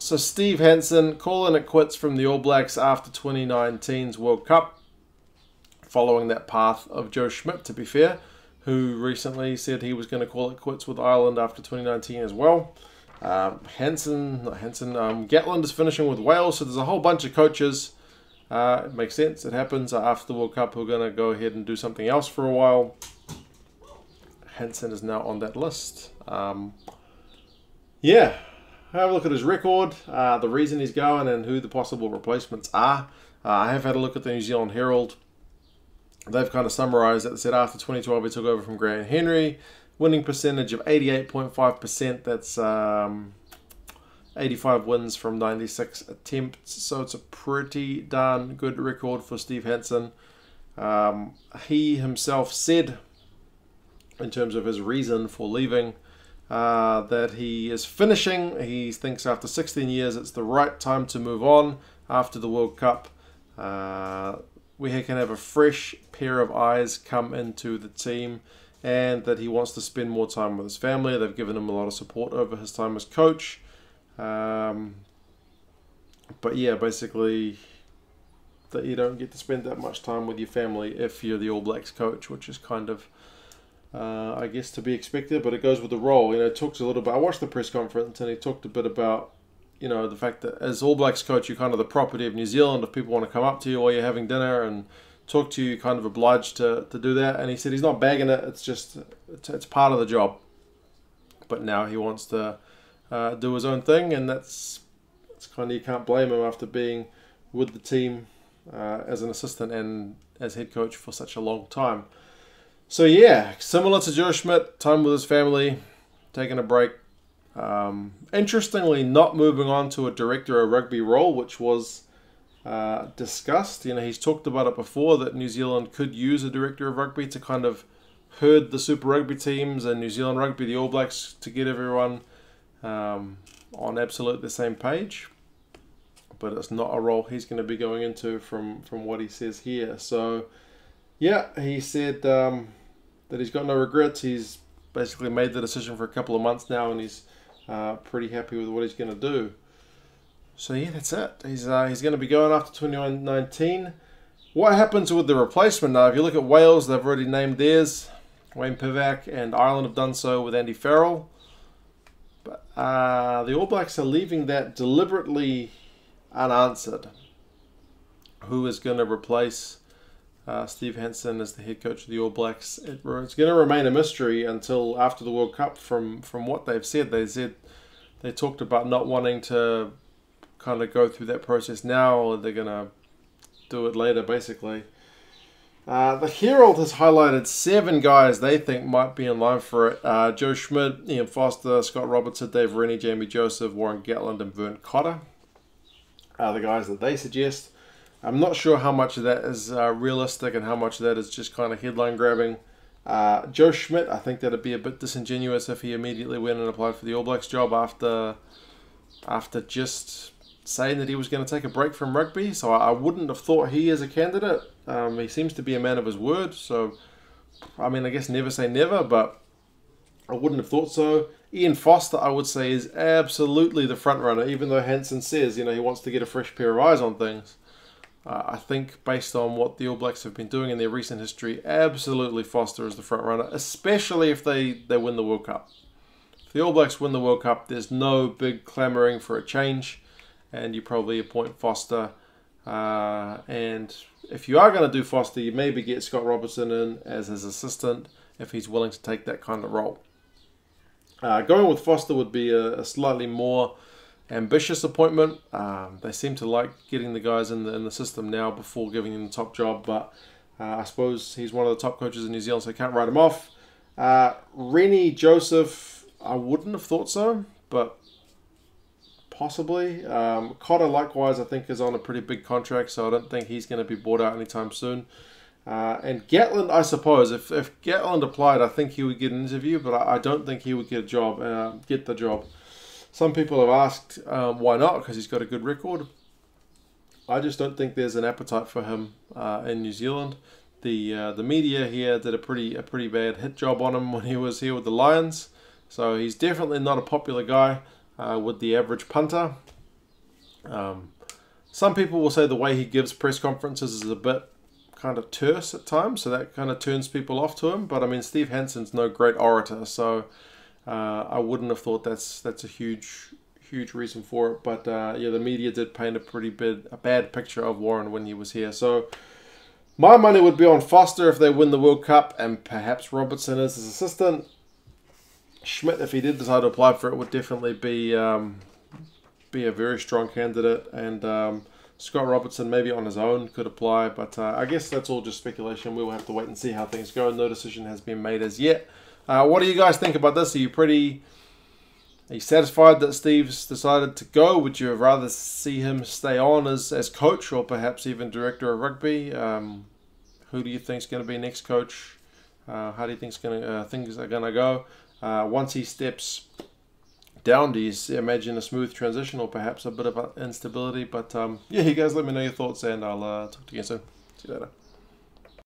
So Steve Hansen calling it quits from the All Blacks after 2019's World Cup, following that path of Joe Schmidt, to be fair, who recently said he was going to call it quits with Ireland after 2019 as well. Gatland is finishing with Wales, so there's a whole bunch of coaches. It makes sense. It happens after the World Cup who are going to go ahead and do something else for a while. Hansen is now on that list. Yeah, have a look at his record, the reason he's going, and who the possible replacements are. I have had a look at the New Zealand Herald. They've kind of summarised it. They said after 2012 he took over from Grant Henry. Winning percentage of 88.5%. That's 85 wins from 96 attempts. So it's a pretty darn good record for Steve Hansen. He himself said, in terms of his reason for leaving, that he is finishing. He thinks after 16 years it's the right time to move on after the World Cup. We can have a fresh pair of eyes come into the team, and that he wants to spend more time with his family. They've given him a lot of support over his time as coach. But yeah, basically that you don't get to spend that much time with your family if you're the All Blacks coach, which is kind of, I guess, to be expected, but it goes with the role. It talks a little bit. I watched the press conference and he talked a bit about, the fact that as All Blacks coach, you're kind of the property of New Zealand. If people want to come up to you while you're having dinner and talk to you, you're kind of obliged to do that. And he said he's not bagging it. It's just, it's part of the job. But now he wants to do his own thing, and that's kind of, you can't blame him after being with the team as an assistant and as head coach for such a long time. So yeah, similar to Joe Schmidt, time with his family, taking a break. Interestingly, not moving on to a director of rugby role, which was discussed. He's talked about it before, that New Zealand could use a director of rugby to kind of herd the Super Rugby teams and New Zealand Rugby, the All Blacks, to get everyone on absolutely the same page. But it's not a role he's going to be going into from what he says here. So yeah, he said that he's got no regrets. He's basically made the decision for a couple of months now, and he's pretty happy with what he's going to do. So yeah, that's it. He's going to be going after 2019. What happens with the replacement now? If you look at Wales, they've already named theirs. Wayne Pivac, and Ireland have done so with Andy Farrell. But the All Blacks are leaving that deliberately unanswered. Who is going to replace Steve Hansen as the head coach of the All Blacks? It's going to remain a mystery until after the World Cup. From what they've said, they talked about not wanting to kind of go through that process now, or they're going to do it later, basically. The Herald has highlighted 7 guys they think might be in line for it. Joe Schmidt, Ian Foster, Scott Robertson, Dave Rennie, Jamie Joseph, Warren Gatland, and Vern Cotter are the guys that they suggest. I'm not sure how much of that is realistic and how much of that is just kind of headline grabbing. Joe Schmidt, I think that'd be a bit disingenuous if he immediately went and applied for the All Blacks job after just saying that he was going to take a break from rugby. So I wouldn't have thought he is a candidate. He seems to be a man of his word. So, I mean, I guess never say never, but I wouldn't have thought so. Ian Foster, I would say, is absolutely the front runner, even though Hansen says, he wants to get a fresh pair of eyes on things. I think based on what the All Blacks have been doing in their recent history, absolutely Foster is the front runner, especially if they win the World Cup. If the All Blacks win the World Cup, there's no big clamouring for a change, and you probably appoint Foster. And if you are going to do Foster, you maybe get Scott Robertson in as his assistant if he's willing to take that kind of role. Going with Foster would be a slightly more ambitious appointment. They seem to like getting the guys in the system now before giving them the top job, but I suppose he's one of the top coaches in New Zealand, so I can't write him off. Rennie Joseph, I wouldn't have thought so, but possibly. Cotter, likewise, I think is on a pretty big contract, so I don't think he's going to be bought out anytime soon. And Gatland, I suppose, if Gatland applied, I think he would get an interview, but I don't think he would get the job. Some people have asked why not, because he's got a good record. I just don't think there's an appetite for him in New Zealand. The media here did a pretty bad hit job on him when he was here with the Lions, so he's definitely not a popular guy with the average punter. Some people will say the way he gives press conferences is a bit kind of terse at times, so that kind of turns people off to him. But I mean, Steve Hansen's no great orator, so I wouldn't have thought that's a huge reason for it. But yeah, the media did paint a bad picture of Warren when he was here. So my money would be on Foster if they win the World Cup, and perhaps Robertson as his assistant. Schmidt, if he did decide to apply for it, would definitely be a very strong candidate, and Scott Robertson maybe on his own could apply, but I guess that's all just speculation. We'll have to wait and see how things go. No decision has been made as yet. What do you guys think about this? Are you satisfied that Steve's decided to go? Would you rather see him stay on as coach, or perhaps even director of rugby? Who do you think is going to be next coach? How do you think things are going to go? Once he steps down, do you imagine a smooth transition or perhaps a bit of instability? But yeah, you guys let me know your thoughts, and I'll talk to you again soon. See you later.